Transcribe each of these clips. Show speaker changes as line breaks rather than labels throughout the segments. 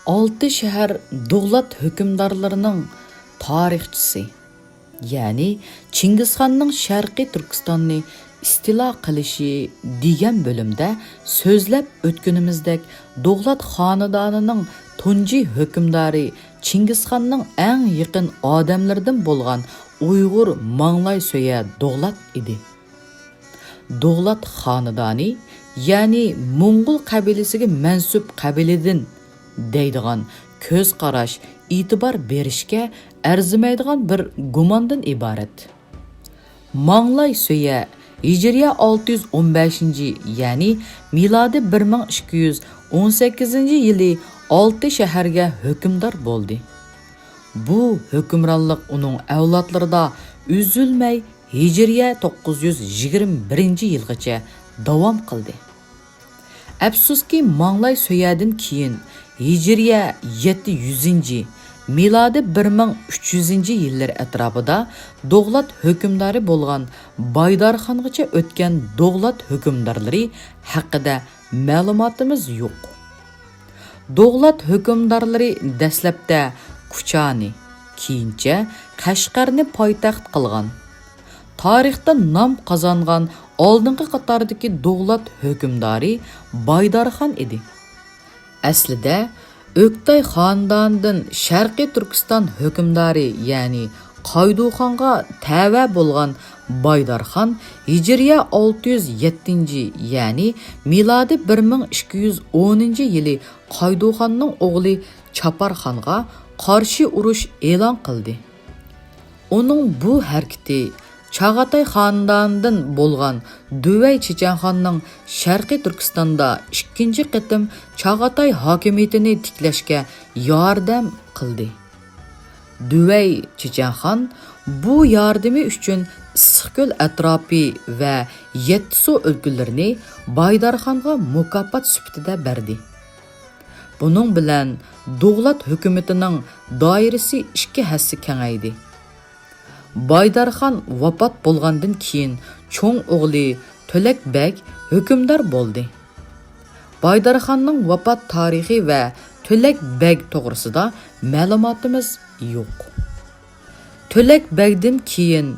6 shahar davlat hukmdorlarining tarixchisi, ya'ni Chingizxonning Sharqiy Turkistonni istilo qilishi degan bo'limda so'zlab o'tganimizdek, davlat xonadonining tunji hukmdori Chingizxonning eng yaqin odamlaridan bo'lgan Uyg'ur Manglay Soya davlat edi. Davlat xonadoni, ya'ni Mo'ng'ul qabilasiga mansub qabiladan deydigan ko'z qarash, e'tibor berishga arzimaydigan bir gumondan iborat. Manglay Soya Hijriya 615, ya'ni milodi 1218 yili 6 shaharga hukmdor bo'ldi. Bu hukmronlik uning avlodlarida uzilmay Hijriya 921 yilgacha davom qildi. Afsuski, Manglay Soyadan keyin Hijriya 700, milodi 1300 yillar atrofida davlat hukmdori bo'lgan Baydarxongacha o'tgan davlat hukmdorlari haqida ma'lumotimiz yo'q. Davlat hukmdorlari dastlabda Kuchani, keyincha Qashqarni poytaxt qilgan. Tarixda nom qozongan oldingi qatordagi davlat hukmdori Baydarxon edi. Aslida O'ktay xonadonidan Sharqiy Turkiston hukmdori, ya'ni Qayduxonga tava bo'lgan Baydarxon Hijriya 607, ya'ni milodi 1210 yili Qayduxonning o'g'li Chaparxonga qarshi urush e'lon qildi. Uning bu harakati Chag'atay xonadonidan bo'lgan Duvay Chechenxonning Sharqiy Turkistonda ikkinchi qitim Chag'atay hokimiyatini tiklashga yordam qildi. Duvay Chechenxon bu yordami uchun Issiqko'l atrofi va Yettisuv o'lkalarini Baydarxonga mukofot sifatida berdi. Buning bilan davlat hukumatining doirasi 2 hassa kengaydi. Baydarxon vafot bo'lgandan keyin cho'ng o'g'li To'lakbek hukmdor bo'ldi. Baydarxonning vafot tarixi va To'lakbek to'g'risida ma'lumotimiz yo'q. To'lakbekdan keyin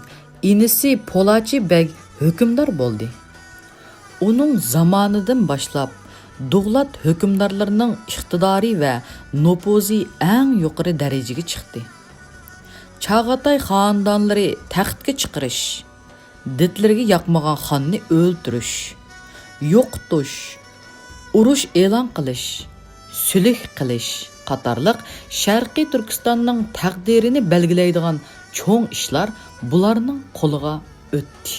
inisi Polachi Bek hukmdor bo'ldi. Uning zamonidan boshlab davlat hukmdorlarining iqtidori va nufuzi eng yuqori darajaga chiqdi. Chag'atay xonadonlari taxtga chiqarish, ditlarga yoqmagan xonni o'ldirish, yo'qotish, urush e'lon qilish, sulh qilish qatorliq Sharqiy Turkistonning taqdirini belgilaydigan cho'ng ishlar bularning qo'liga o'tdi.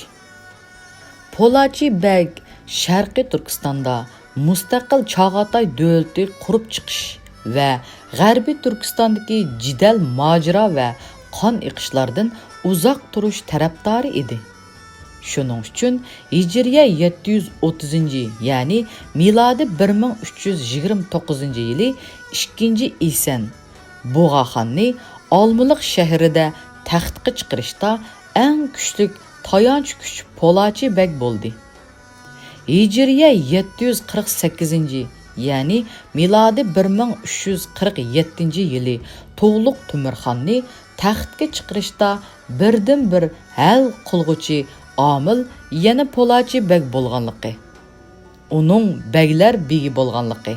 Polachi Bek Sharqiy Turkistonda mustaqil Chag'atay davlati qurib chiqish va G'arbiy Turkistondagi jidal mojaro va qon iqishlardan uzoq turish tarafdori edi. Shuning uchun Hijriya 730, ya'ni milodi 1329 yili 2-Isan Bo'g'axonni Olmaliq shahrida taxtga chiqarishda eng kuchli tayanch kuch Polachi Bek bo'ldi. Hijriya 748, ya'ni milodi 1347 yili To'g'liq Tumirxonni taxtga chiqarishda birdan-bir hal qilg'uchi omil yana Polachi Bek bo'lganligi. Uning beglar begi bo'lganligi.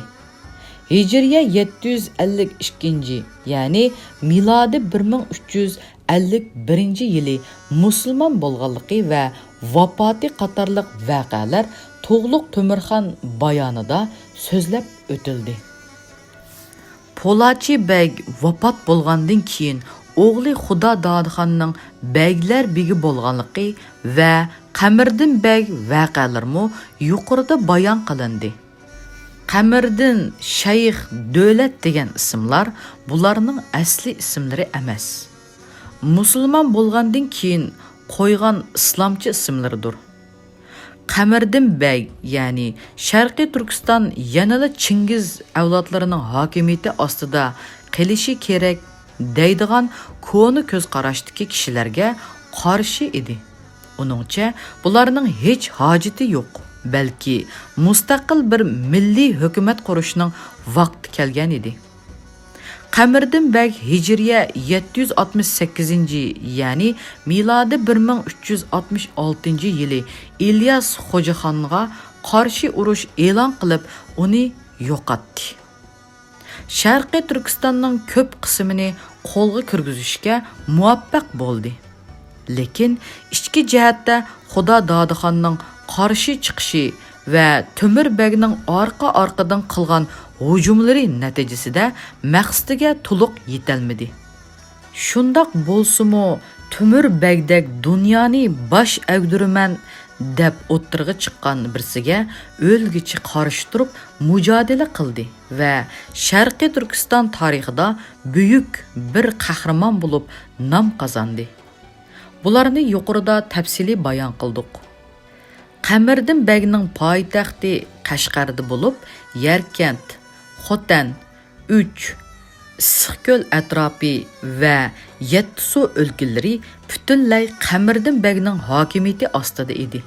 Hijriya 752, ya'ni milodi 1351 yili musulmon bo'lganligi va vafoti qatorliq voqealar To'g'liq Tumirxon bayonida so'zlab o'tildi. Polachi Bek vafot bo'lgandan keyin o'g'li Xudo Dodxonning beglar begi bo'lganligi va Qamirdin Bek voqealarmi yuqorida bayon qilindi. Qamirdin Shayx Davlat degan ismlar bularning asli ismlari emas. Musulmon bo'lgandan keyin qo'ygan islomcha ismlaridir. Qamirdin Bek, ya'ni Sharqiy Turkiston yanada Chingiz avlodlarining hokimiyati ostida qilishi kerak deydigan ko'ni ko'z qarashdagi kishilarga qarshi edi. Uningcha bularning hech hojati yo'q, balki mustaqil bir milliy hukumat qurishning vaqti kelgan edi. Qamariddin Beg Hijriye 768, yani miladi 1366 yili İlyas Xo'jaxonga qarshi urush e'lon qilib, uni yo'qotdi. Sharqiy Turkistonning ko'p qismini qo'lga kirgizishga muvaffaq bo'ldi. Lekin ichki jihatda Xudo Dodixonning qarshi chiqishi va Temur Begning orqa-orqadan qilgan hujumlari natijasida maqsadiga to'liq yetolmadi. Shundoq bo'lsa-mu, Temur Begdek dunyoni bosh agdurman deb o'ttirg'i chiqqan birsiga o'lgichi qarshi turib mujodala qildi va Sharqiy Turkiston tarixida buyuk bir qahramon bo'lib nom qozondi. Bularni yuqorida tafsili bayon qildik. Qamariddin Begning poytaxti Qashqarda bo'lib, Yarkent, Xotan, Uch, Issiqko'l atrofi va Yettisuv o'lkalari butunlay Qamariddin Begning hokimiyati ostida edi.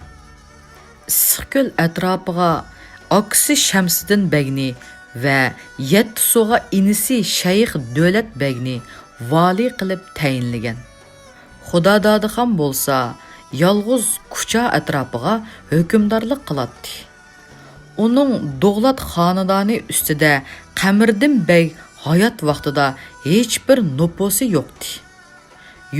Issiqko'l atrofiga Oksi Shamsiddin Begni va Yettisuvga inisi Shayx Davlat Begni vali qilib tayinlagan. Xudo Dodixon bo'lsa, yolg'iz Kucha atrofiga hukmdorlik qiladi. Uning Dog'lat xonadoni ustida Qamariddin Beg hayot vaqtida hech bir nupusi yo'qdi.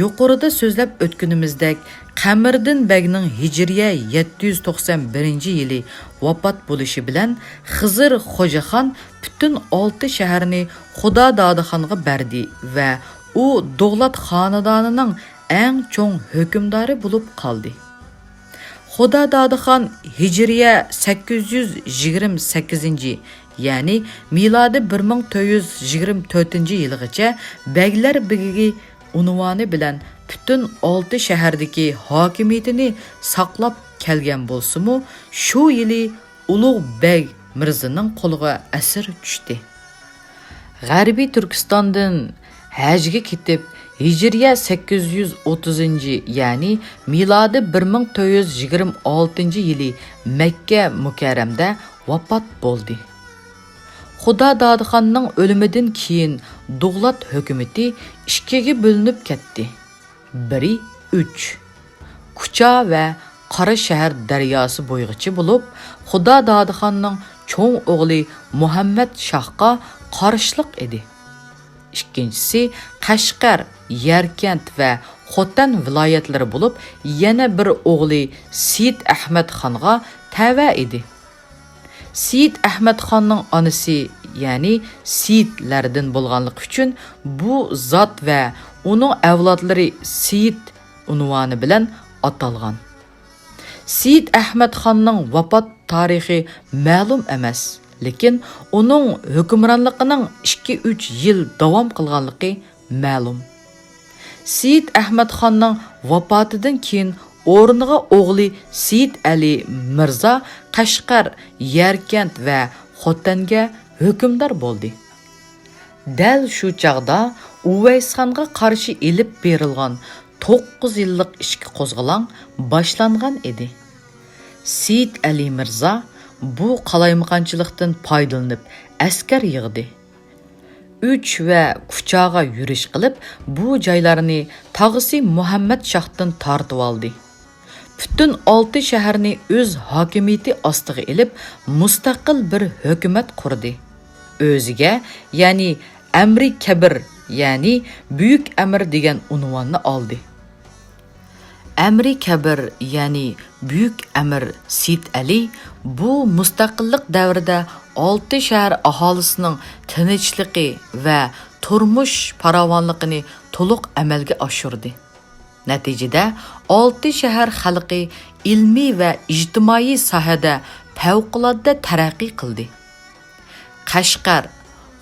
Yuqorida so'zlab o'tganimizdek, Qamariddin Begning Hijriya 791 yili vafot bo'lishi bilan Xizr Xo'jaxon butun 6 shaharni Xudo Dodixonga berdi va u Dog'lat xonadonining eng cho'ng hukmdori bo'lib qoldi. Xudo Dodixon Hijriya 828, yani miladi 1424 yilgacha Beglar Begigi unvoni bilan butun 6 shahardagi hokimiyatini saqlab kelgan bo'lsa-mu, shu yili Ulug' Beg Mirzaning qo'liga asir tushdi. G'arbiy Turkistondan hajga ketib, Hijriya 830, yani miladi 1426 yili Makka Mukarramda vafot bo'ldi. Xudo Dodixonning o'limidan keyin Dog'lat hukumati ikkiga bo'linib ketdi. Biri Uch, Kucha va Qora shahar daryosi bo'yg'ichi bo'lib, Xudo Dodixonning cho'ng o'g'li Muhammad Shohga qarshilik edi. Ikkinchisi Qashqar, Yarkent va Xotan viloyatlari bo'lib, yana bir o'g'li Siyid Ahmad Xonga tava edi. Siyid Ahmad Xonning onasi, ya'ni Siyidlardan bo'lganligi uchun bu zot va uning avlodlari Siyid unvoni bilan atalgan. Siyid Ahmad Xonning vafot tarixi ma'lum emas, lekin uning hukmronligining 2-3 yil davom qilganligi ma'lum. Siyid Ahmad Xonning vafotidan keyin o'rniga o'g'li Siyid Ali Mirza Qashqar, Yarkent va Xotanga hukmdor bo'ldi. Dal shu chaqda Uvaysxonga qarshi elib berilgan 9 yillik ishki qo'zg'alon boshlangan edi. Siyid Ali Mirza bu qalaymaqonchilikdan foydalanib askar yig'di. Uch va Kuchaga yurish qilib, bu joylarni tog'isi Muhammad Shohdan tortib oldi. Bütün 6 shaharni o'z hokimiyati ostiga elib, mustaqil bir hukumat qurdi. O'ziga, ya'ni Amri Kabir, ya'ni Buyuk Amir degan unvonni oldi. Amri Kabir, ya'ni Buyuk Amir Siyid Ali bu mustaqillik davrida 6 shahar aholisining tinchligi va turmush farovonligini to'liq amalga oshirdi. Natijada 6 shahar xalqi ilmiy va ijtimoiy sohada favqulodda taraqqiy qildi. Qashqar,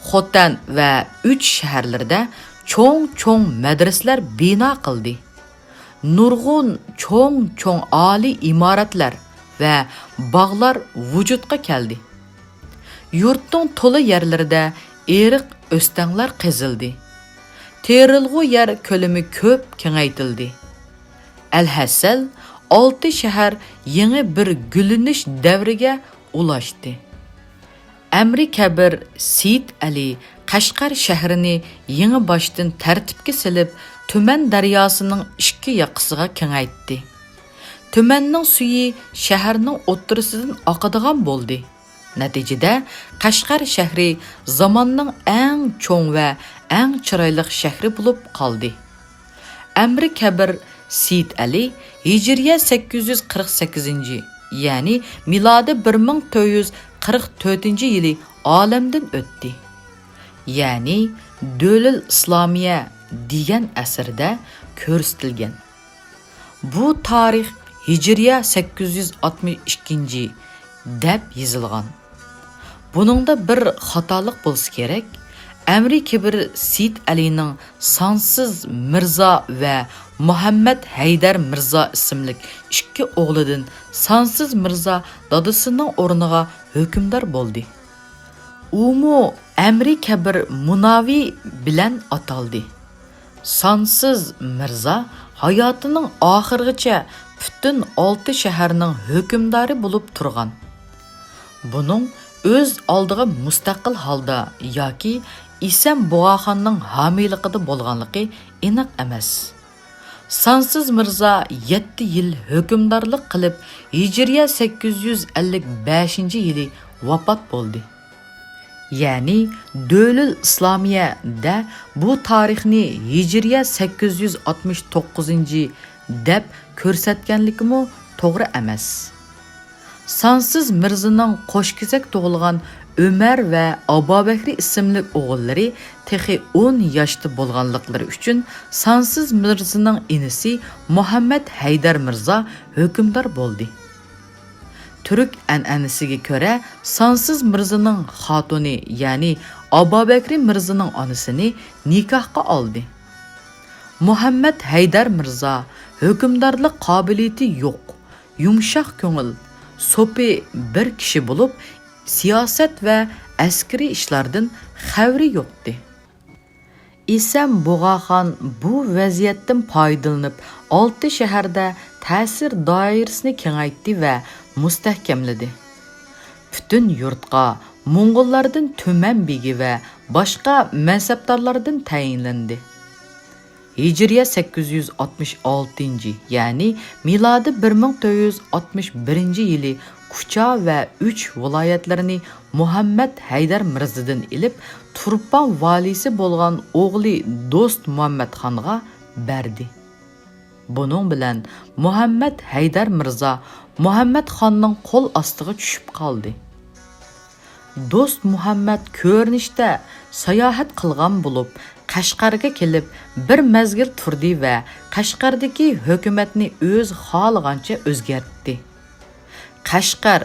Xotan va Uch shaharlarda cho'ng madrasalar bino qildi. Nurg'un cho'ng oliy imoratlar va bog'lar vujudga keldi. Yurtning to'la yerlarida eriq o'stanglar qazildi. Terilg'u yer ko'lami ko'p kengaytildi. Alhassal 6 shahar yangi bir gullanish davriga ulashdi. Amri Kabir Siyid Ali Qashqar shahrini yangi boshdan tartibga silib, Tuman daryosining ikki yoqasiga kengaytdi. Tumanning suyi shaharning o'ttirisidan oqadigan bo'ldi. Natijada Qashqar shahri zamonning eng cho'ng va eng chiroyli shahri bo'lib qoldi. Amri Kabir Seyid Ali Hijriya 848, ya'ni milodi 1444-yili olamdan o'tdi. Ya'ni Dölül İslamiye degan asrda ko'rsatilgan. Bu tarix Hijriya 862 deb yozilgan. Buningda bir xatolik bo'lsa kerak. Amri Kabir Seyid Alining sonsiz Mirzo va Muhammad Haydar Mirzo ismli ikki o'g'lidan sonsiz Mirzo dadasining o'rniga hukmdor bo'ldi. Umu Amri Kabir Munavi bilan ataldi. Sonsiz Mirzo hayotining oxirigacha butun 6 shaharning hukmdori bo'lib turgan. Buning o'z oldiga mustaqil holda yoki Isam Bug'axonning homiyligida bo'lganligi aniq emas. Sonsiz Mirzo 7 yil hukmdorlik qilib, Hijriya 855-yili vafot bo'ldi. Ya'ni Dölül İslamiye'de bu tarixni Hijriya 869 deb ko'rsatganligimi to'g'ri emas. Sonsiz Mirzoning qo'shkizak tug'ilgan Ömer va Abubakri ismli o'g'illari texi 10 yoshda bo'lganliklari uchun Sonsiz Mirzoning inisi Muhammad Haydar Mirzo hukmdor bo'ldi. Türk an'anasiga ko'ra, Sonsiz Mirzoning xotini, ya'ni Abubakri Mirzoning onasini nikohga oldi. Muhammad Haydar Mirzo hukmdorlik qobiliyati yo'q, yumshoq ko'ngil, so'pi bir kishi bo'lib, siyosat va askariy ishlardan xavri yo'qdi. Isam Bug'axon bu vaziyatdan foydalanib 6 shaharda ta'sir doirasini kengaytdi va mustahkamladi. Butun yurtqa Mo'ng'ullardan Tuman begi va boshqa mansabdorlardan tayinlandi. Hijriya 866, ya'ni milodi 1461-yili Kucha va 3 viloyatlarini Muhammad Haydar Mirzodan ilib, Turpan valisi bo'lgan o'g'li Do'st Muhammad xonga berdi. Buning bilan Muhammad Haydar Mirzo Muhammad xonning qo'l ostiga tushib qoldi. Do'st Muhammad ko'rinishda sayohat qilgan bo'lib, Qashqarga kelib bir mezgil turdi va Qashqardagi hukumatni o'z xohlagancha o'zgartdi. Qashqar,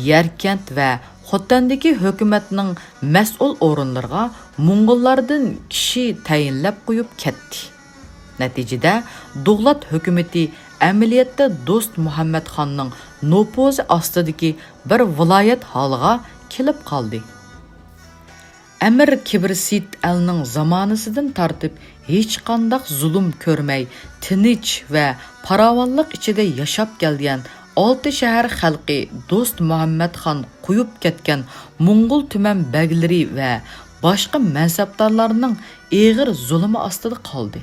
Yarkent va Xotandagi hukumatning mas'ul o'rinlariga Mo'ng'ullardan kishi tayinlab qo'yib ketdi. Natijada davlat hukumati amaliyotda Do'st Muhammad xonning nopozi ostidagi bir viloyat holiga kelib qoldi. Amir Kabir Seyid Alining zamonasidan tortib hech qanday zulm ko'rmay, tinch va farovonlik ichida yashab kelgan 6 shahar xalqi Do'st Muhammad xon qo'yib ketgan Mo'ng'ul tuman baglari va boshqa mansabdorlarning og'ir zulmi ostida qoldi.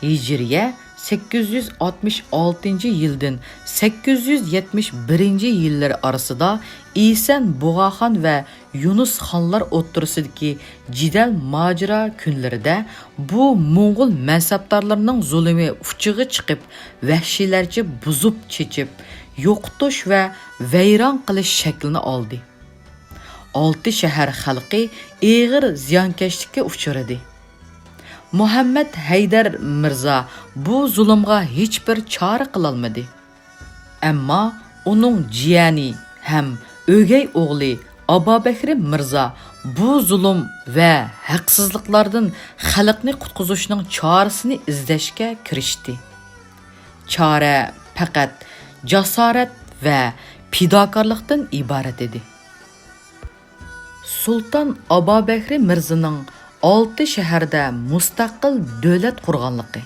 Hijriya 866-yildan 871-yillar orasida Isan Bug'axon va Yunus xonlar o'ttirisidagi jidal mojaro kunlarida bu Mo'ng'ul mansabdorlarining zulmi uchiga chiqib, vahshiylarcha buzib chechib, yo'qotish va vayron qilish shaklini oldi. 6 shahar xalqi og'ir ziyonkashlikka uchradi. Muhammad Haydar Mirzo bu zulmga hech bir chora qila olmadi. Ammo uning jiyani ham o'gay o'g'li Abubakri Mirzo bu zulm va haqsizliklardan xalqni qutqizishning chorasini izlashga kirishdi. Chora faqat jasorat va fidokorlikdan iborat edi. Sultan Abubakri Mirzoning 6 shaharda mustaqil davlat qurganligi.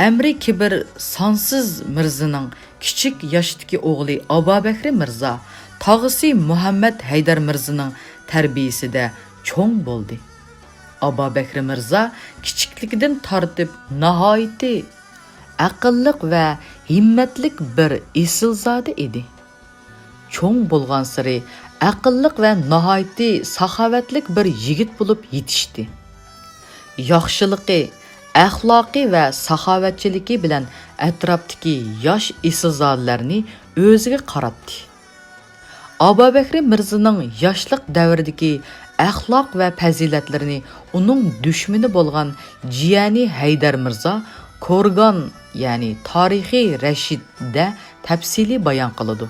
Amri Kabir Sonsiz Mirzoning kichik yoshdagi o'g'li Abubakri Mirzo tog'isi Muhammad Haydar Mirzoning tarbiyasida cho'ng bo'ldi. Abu Bakr Mirza kichikligidan tortib nihoyatda aqlliq va himmatlik bir esilzoda edi. Cho'ng bo'lgan sari aqlliq va nihoyatda saxovatlik bir yigit bo'lib yetishdi. Yaxshiligi, axloqi va saxovatchiligi bilan atrofdagi yosh esilzodalarni o'ziga qaratdi. Abu Bakr Mirzaning yoshlik davridagi axloq va fazilatlarini uning dushmani bo'lgan jiyani Haydar Mirza ko'rgan, ya'ni tarixiy Rashidda tafsiliy bayon qiladi.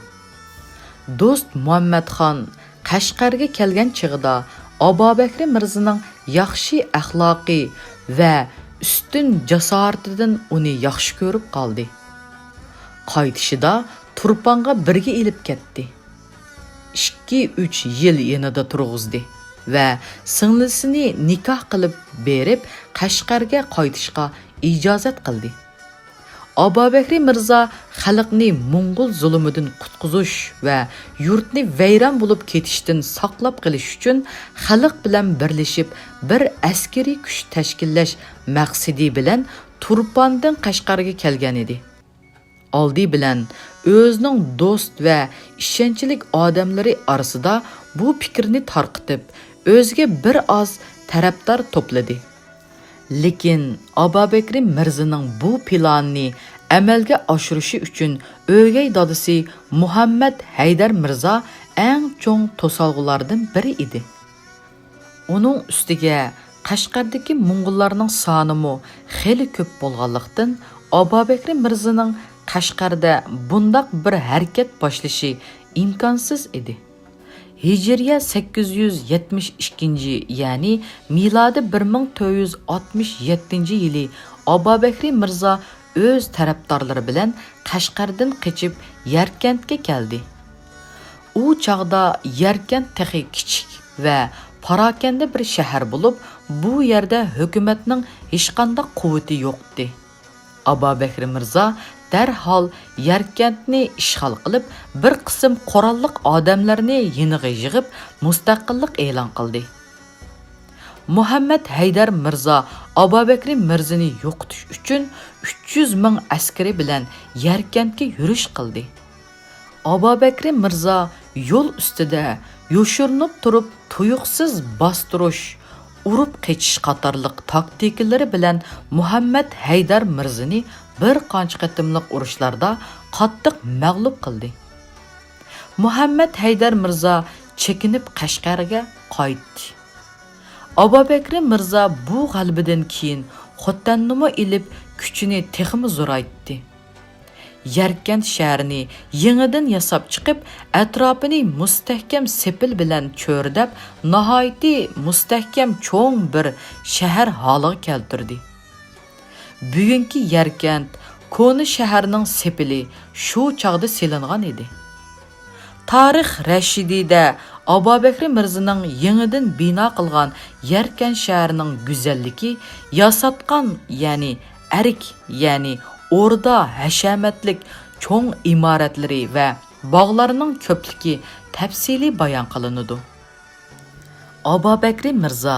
Do'st Muhammadxon Qashqarga kelgan chig'ida Abu Bakr Mirzaning yaxshi axloqi va ustun jasoratidan uni yaxshi ko'rib qoldi. Qaytishida Turponga birga elib ketdi. 2-3 yil yanida turg'izdi va singlisini nikoh qilib berib Qashqarga qaytishga ijozat qildi. Abu Bakr Mirza xalqni Mo'ng'ul zulmidan qutqizish va yurtni vayron bo'lib ketishdan saqlab qilish uchun xalq bilan birlashib bir askariy kuch tashkillash maqsadi bilan Turpondan Qashqarga kelgan edi. Oldi bilan o'zining do'st va ishonchli odamlari orasida bu fikrni tarqitib, o'ziga bir oz tarafdor to'pladi. Lekin Abu Bakr Mirzaning bu planni amalga oshirishi uchun o'gay dadasi Muhammad Haydar Mirza eng cho'ng to'salg'ulardan biri edi. Uning ustiga Qashqardagi Mo'ng'ullarning sonimi xeli ko'p bo'lganlikdan Abu Bakr Mirzaning Qashqarda bundaq bir harakat boshlashi imkonsiz edi. Hijriya 872, ya'ni milodi 1467 yili Abu Bakr Mirza o'z tarafdorlari bilan Qashqardan qochib Yarkandga keldi. U chaqda Yarkand texi kichik va parokanda bir shahar bo'lib, bu yerda hukumatning hech qanday quvvati yo'qdi. Abu Bakr Mirza darhol Yarkandni ishg'ol qilib, bir qism qurolliq odamlarni yeniga yig'ib, mustaqillik e'lon qildi. Muhammad Haydar Mirza Abu Bakr Mirzani yo'qotish uchun 300 ming askari bilan Yarkandga yurish qildi. Abu Bakr Mirza yo'l ustida yo'shirinib turib, tuyuqsiz bostirish, urib qechish qatorliq taktikalari bilan Muhammad Haydar Mirzani bir qancha qatimliq urushlarda qattiq mag'lub qildi. Muhammad Haydar Mirza chekinib Qashqarga qaytdi. Abu Bakr Mirza bu g'albidan keyin Xotannimi ilib kuchini texmi zo'raytdi. Yarkand shahrini yangidan yasab chiqib, atrofini mustahkam sepil bilan cho'rdab, nihoyatda mustahkam cho'ng bir shahar holiga keltirdi. Bugungi Yarkand Koni shaharning sepili shu chog'da selingan edi. Tarix Rashidida Abu Bakr Mirzaning yangidan bino qilgan Yarkand shaharining go'zalligi yasatgan, ya'ni arik, ya'ni o'rda hashamatlik cho'ng imoratlari va bog'larning ko'pligi tafsiliy bayon qilinadi. Abu Bakr Mirza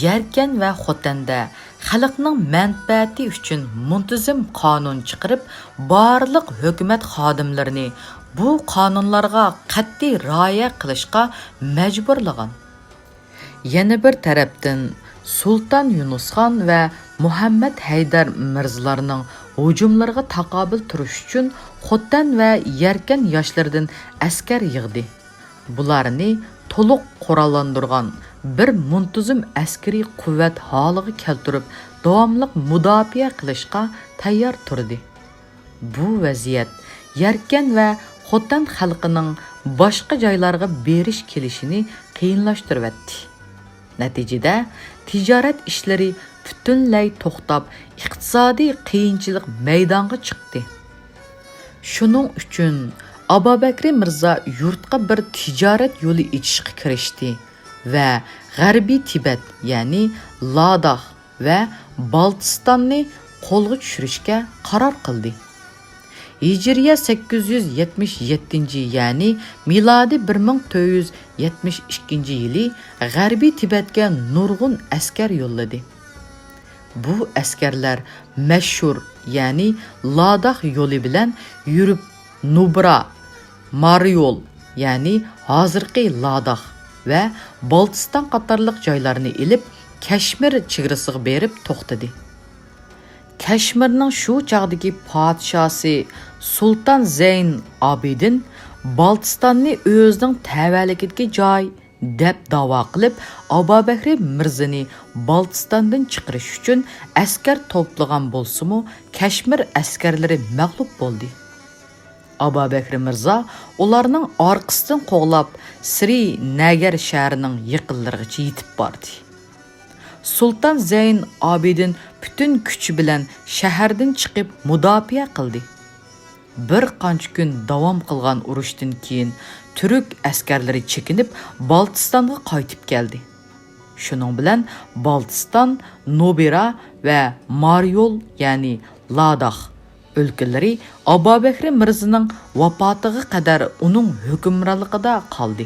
Yarkand va Xotanda xalqning manfaati uchun muntazam qonun chiqarib, barliq hukumat xodimlarini bu qonunlarga qat'iy rioya qilishga majburlagan. Yana bir tarafdan Sultan Yunusxon va Muhammad Haydar Mirzalarning hujumlarga taqobil turish uchun Xotan va Yarkand yoshlaridan askar yig'di. Bularni to'liq qurollantirgan bir muntazam askariy quvvat holiga keltirib, davomli mudofaa qilishga tayyor turdi. Bu vaziyat Yarkand va Xotan xalqining boshqa joylarga berish kelishini qiyinlashtirdi. Natijada tijorat ishlari butunlay to'xtab, iqtisodiy qiyinchilik maydonga chiqdi. Shuning uchun Abu Bakr Mirza yurtga bir tijorat yo'li ochishga kirishdi va G'arbiy Tibet, ya'ni Ladakh va Baltistonni qo'lga tushirishga qaror qildi. Hijriya 877, ya'ni milodi yili G'arbiy Tibetga nurg'un askar yo'lladi. Bu askarlar mashhur, ya'ni Ladakh yo'li bilan yurib Nubra, Moryol, ya'ni hozirgi Ladakh va Baltiston qatorliq joylarni ilib Kashmir chegarasiga berib to'xtadi. Kashmirning shu chaqdagi podshosi Sultan Zayn Abidin Baltistonni o'zining tavalligiga joy deb da'vo qilib, Abubakr Mirzani Baltistondan chiqarish uchun askar to'plagan bo'lsa-mu, Kashmir askarlari mag'lub bo'ldi. Abubakr Mirza ularning orqasidan qo'g'lab Sri Nagar shahrining yaqinlarigacha yetib bordi. Sultan Zayn Abidin bütün kuchi bilan shahardan chiqib mudofaa qildi. Bir qancha kun davom qilgan urushdan keyin Türk askarlari chekinib Baltistonga qaytib keldi. Shuning bilan Baltiston, Nubira va Moryol, ya'ni Ladakh o'lkalari Abubakr Mirzaning vafotiga qadar uning hukmronligida qoldi.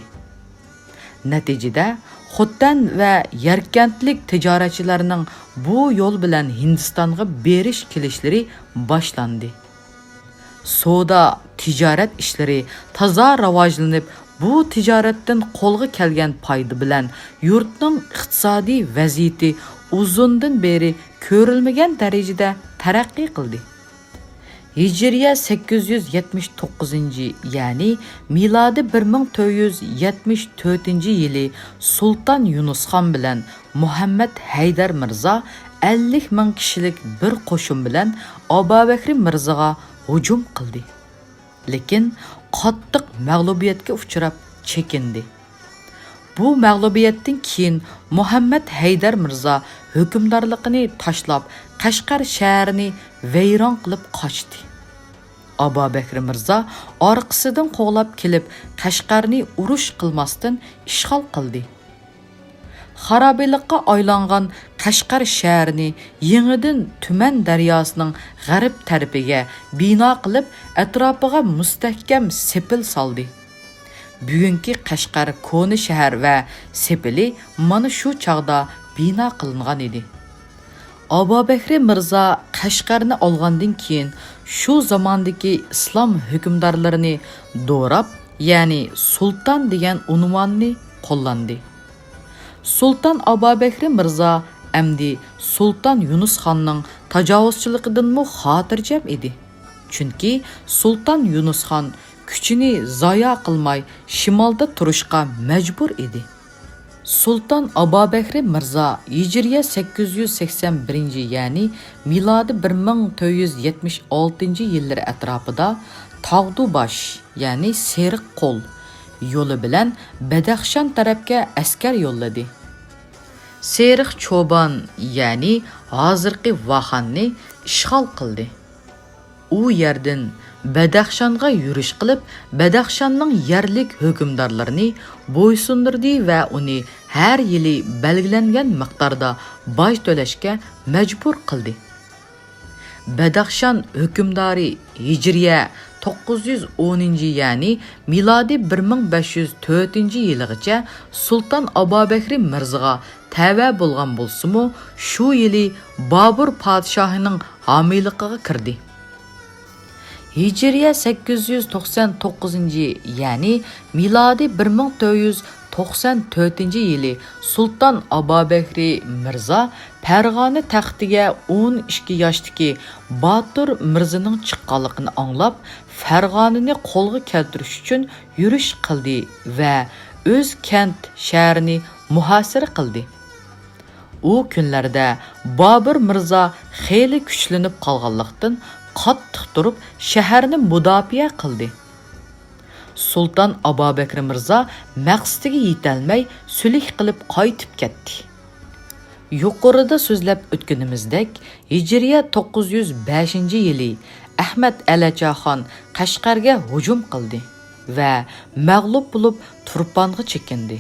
Natijada Xottan va Yarkandlik tijoratchilarining bu yo'l bilan Hindistonga berish kelishlari boshlandi. Savdo tijorat ishlari toza rivojlanib, bu tijoratdan qo'lga kelgan foyda bilan yurtning iqtisodiy vaziyati uzundan beri ko'rilmagan darajada taraqqiy qildi. Hijriya 879, ya'ni milodi 1474 yili Sultan Yunusxon bilan Muhammad Haydar Mirza 50 ming kishilik bir qo'shin bilan Abubakr Mirzaga hujum qildi. Lekin qattiq mag'lubiyatga uchrab chekindi. Bu mag'lubiyatdan keyin Muhammad Haydar Mirza hukmdorligini tashlab Qashqar shahrini vayron qilib qochdi. Abubakr Mirza orqasidan qo'g'lab kelib Qashqarni urush qilmasdan ishg'ol qildi. Xarobilikqa aylangan Qashqar shahrini yangidan Tuman daryosining g'arb tarafiga bino qilib, atrofiga mustahkam sepil soldi. Bugungi Qashqar Koni shahar va sepili mana shu chog'da bino qilingan edi. Abubakr Mirza Qashqarni olgandan keyin shu zamondagi islom hukmdorlarini do'rab, ya'ni sulton degan unvonni qo'llandi. Sultan Abubakr Mirza amdi Sultan Yunusxonning tajovuzchiligidan mu xotirjam edi. Chunki Sultan Yunusxon kuchini zoya qilmay shimolda turishga majbur edi. Sultan Abubakr Mirza Hijriya 881, ya'ni milodi 1476 yillar atrofida Tog'dubosh, ya'ni Seriq qo'l yo'li bilan Badaxshon tarafga askar yo'lladi. Seriq Cho'ban, ya'ni hozirgi Vaxanni ishg'ol qildi. U yerdan Badaxshonga yurish qilib, Badaxshonning yerlik hukmdorlarini bo'ysundirdi va uni har yili belgilangan miqdorda boj to'lashga majbur qildi. Badaxshon hukmdori Hijriya 910, ya'ni milodi 1504 yiligacha Sultan Abubakr Mirzaga tava bo'lgan bo'lsa-mu, shu yili Bobur podshohining homiyligiga kirdi. Hijriya 899, ya'ni milodi 1494 yili Sultan Abubakr Mirza Farg'ona taxtiga 12 yoshdagi Botir Mirzaning chiqqanligini anglab, Farg'onani qo'lga keltirish uchun yurish qildi va o'z kent shahrini muhosara qildi. U kunlarda Bobur Mirza xeyli kuchlanib qolganlikdan qattiq turib shaharni mudofaa qildi. Sultan Abubakr Mirza maqsadiga yetolmay sulh qilib qaytib ketdi. Yuqorida so'zlab o'tganimizdek, Hijriya 905 yili Ahmad Alachaxon Qashqarga hujum qildi va mag'lub bo'lib Turponga chekindi.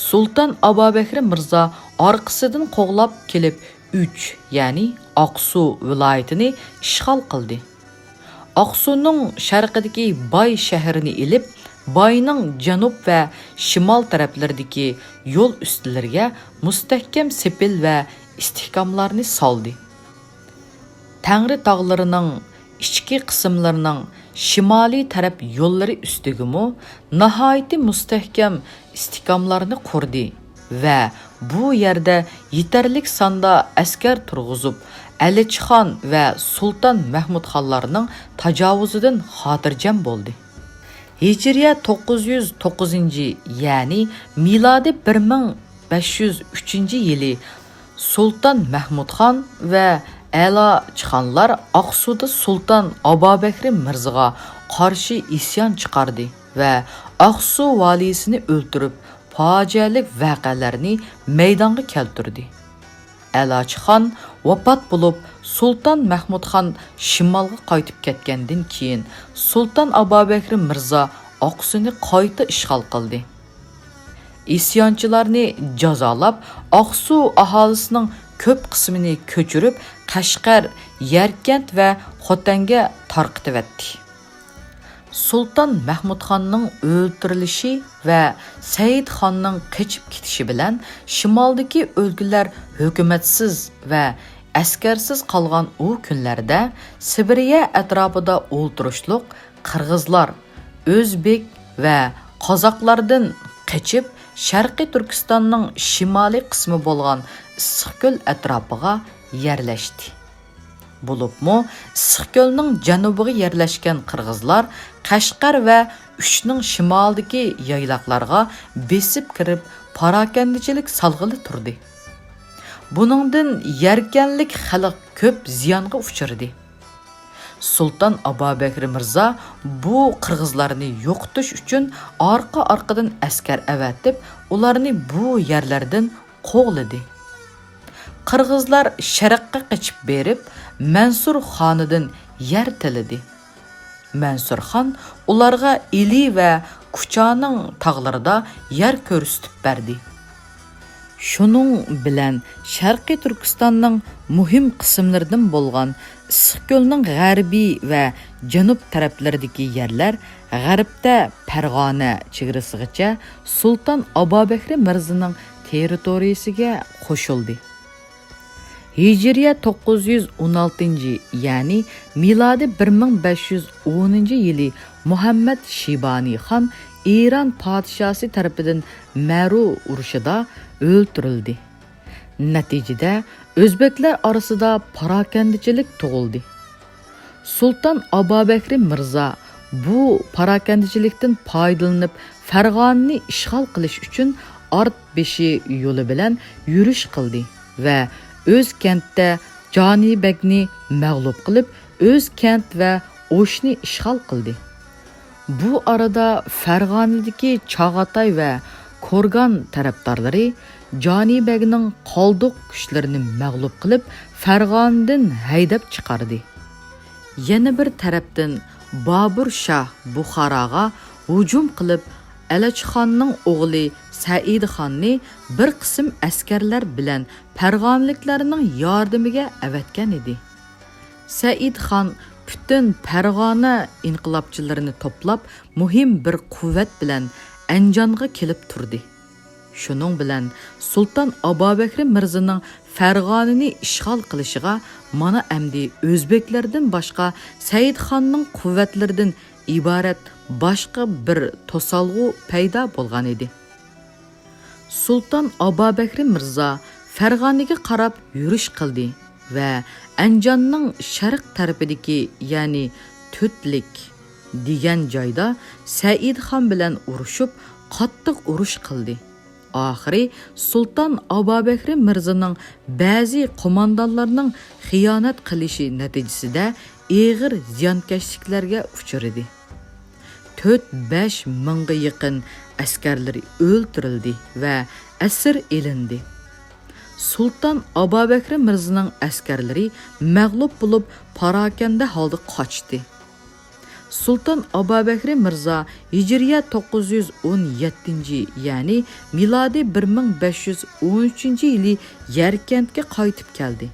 Sultan Abubakr Mirza orqasidan qo'g'lab kelib 3, ya'ni Oqsu viloyatini ishg'ol qildi. Oqsuning sharqidagi Boy shahrini ilib, Bayning janub va shimol taraflaridagi yo'l ustilariga mustahkam sepil va istehkomlarni soldi. Tangri tog'larining ichki qismlarining shimoliy taraf yo'llari ustigimi nihoyatda mustahkam istehkomlarni qurdi va bu yerda yetarlik sonda askar turg'izib, Alichxon va Sultan Mahmud xonlarining tajovuzidan xotirjam bo'ldi. Hijriya 909, ya'ni milodi 1503 yili Sultan Mahmud xon va Alichxonlar Aqsuda Sultan Abubakr Mirzaga qarshi isyon chiqardi va Aqsu valisini o'ldirib, fojialik voqealarni maydonga keltirdi. Alichxon vafot bo'lib, Sultan Mahmud xon shimolga qaytib ketgandan keyin Sultan Abubakr Mirza Aqsuni qayta ishg'ol qildi. Isyonchilarni jazolab, Aqsu aholisining ko'p qismini ko'chirib, Qashqar, Yarkand va Xotanga tarqitib etdi. Sultan Mahmud xonning o'ldirilishi va Said xonning qochib ketishi bilan shimoldagi o'lkalar hukumatsiz va askarsiz qolgan u kunlarda Sibiriya atrofida o'ltirishliq qirg'izlar, o'zbek va qozoqlardan qochib Sharqiy Turkistonning shimoliy qismi bo'lgan Issiqko'l atrofiga yerlashdi. Bo'libmi, Issiqko'lning janubiga yerlashgan qirg'izlar Qashqar va Uchning shimolidagi yayloqlarga besib kirib, parakandichilik salg'ili turdi. Buningdan yarkanlik xalq ko'p ziyonga uchirdi. Sultan Abubakr Mirza bu qirg'izlarni yo'qotish uchun orqa-orqadan askar avatib, ularni bu yerlardan qo'g'ladi. Qirg'izlar sharqqa qochib berib, Mansur xonidan yer tilidi. Mansur xon ularga Ili va Kuchaning tog'larida yer ko'rsatib berdi. Shuning bilan Sharqiy Turkistonning muhim qismlaridan bo'lgan Issiqko'lning g'arbiy va janub taraflaridagi yerlar g'arbda Farg'ona chegarasigacha Sultan Abubakr Mirzaning territoriyasiga qo'shildi. Hijriya 916, ya'ni milodi 1510 yili Muhammad Shibani xon İran podshosi tarafidan Maru urushida o'ldirildi. Natijada o'zbeklar orasida parakandichilik tug'ildi. Sultan Abubakr Mirza bu parakandichilikdan foydalanib Farg'onani ishg'ol qilish uchun Ortbeshi yo'li bilan yurish qildi va o'z kentda Jonibekni mag'lub qilib, o'z kent va O'shni ishg'ol qildi. Bu arada Farg'onadagi Chag'atay va Ko'rgan tarafdorlari Jonibekning qoldiq kuchlarini mag'lub qilib, Farg'onadan haydab chiqardi. Yana bir tarafdan Bobur Shah Buxoroga hujum qilib, Alichxonning o'g'li Said xonni bir qism askarlar bilan Farg'onaliklarning yordamiga avatgan edi. Said xon butun Farg'ona inqilobchilarini to'plab, muhim bir quvvat bilan Anjonga kelib turdi. Shuning bilan Sultan Abubakr Mirzaning Farg'onani ishg'ol qilishiga mana endi o'zbeklardan boshqa Said xonning quvvatlaridan iborat boshqa bir to'salg'u paydo bo'lgan edi. Sultan Abubakr Mirza Farg'onaga qarab yurish qildi va Anjonning sharq tarafidagi, ya'ni To'tlik degan joyda Said xon bilan urushib, qattiq urush qildi. Oxiri Sultan Abubakr Mirzaning ba'zi qo'mondonlarning xiyonat qilishi natijasida og'ir ziyonkashliklarga uchradi. 4-5 mingga yaqin askarlar o'ldirildi va asir elindi. Sultan Abubakr Mirzaning askarlari mag'lub bo'lib, parakanda holda qochdi. Sultan Abubakr Mirza Hijriya 917, ya'ni milodi 1513 yili Yarkandga qaytib keldi.